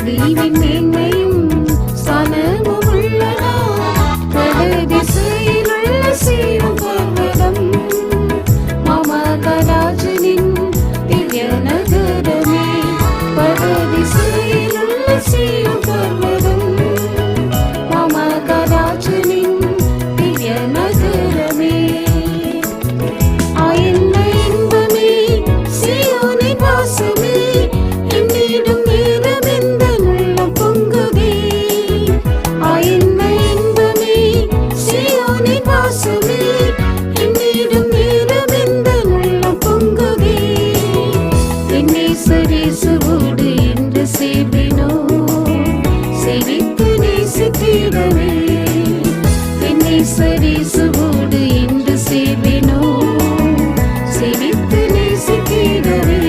அறிவின் மேன்மையும் ஸ்தானமும் உள்ளதா வடதிசையில் உள்ள சீயோன் பர்வதம் மமகராஜனின் திவ்ய நகரமே வடதிசையில் உள்ள சீயோன் பர்வதம் மமகராஜனின் திவ்ய நகரமே இயேசுவோடு என்று சேவினோ சேவித்து நேசித்திடவே இயேசுவோடு என்று சேவினோ சேவித்து நேசித்திடவே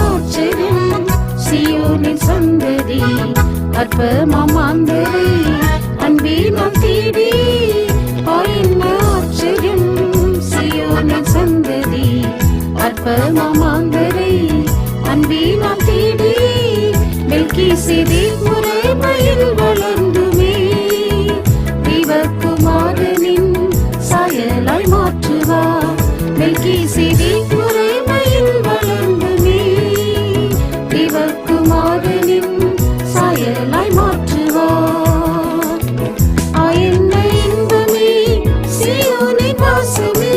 ஆச்சரியம் சீயோனின் சந்ததி அற்பமாந்தரை அன்பினம் தேடி என்ன ஆச்சரியம் சீயோனின் சந்ததி அற்பமாந்தரை அன்பினம் தேடி மெல்கிசேதேக் முறைமையில் வளர்ந்துமே தேவகுமாரனின் சாயலாய் மாற்றுவார் மெல்கிசேதேக் முறைமையில் வளர்ந்துமே தேவகுமாரனின் சாயலாய் மாற்றுவார் என்ன இன்பமே சீயோனின் வாசமே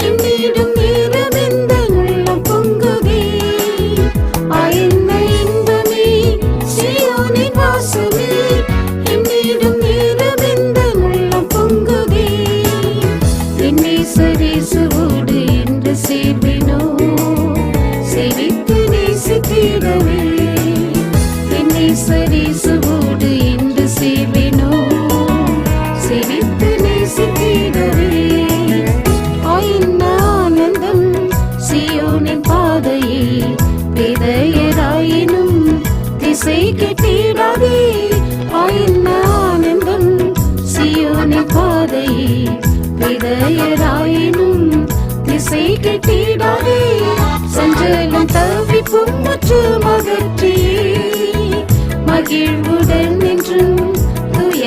என்னிடம் நேரம் எந்த உள்ளம் பொங்குதே என்ன இன்பமே சீயோனின் வாசமே என்னிடம் நேரம் எந்த உள்ளம் பொங்குதே இயேசுவோடு என்று சேவினோ சேவித்து நேசித்திடவே இயேசுவோடு என்று சேவினோ சேவித்து நேசித்திடவே என்ன ஆனந்தம் சீயோனின் பாதையே பேதையராயினும் திசை கெட்டிடாதே என்ன ஆனந்தம் சீயோனின் பாதையே பேதையராயினும் திசை கெட்டிடாதே சஞ்சலம் தவிப்பும் மற்றும் அகற்றியே மகிழ்வுடன் என்றும் தூய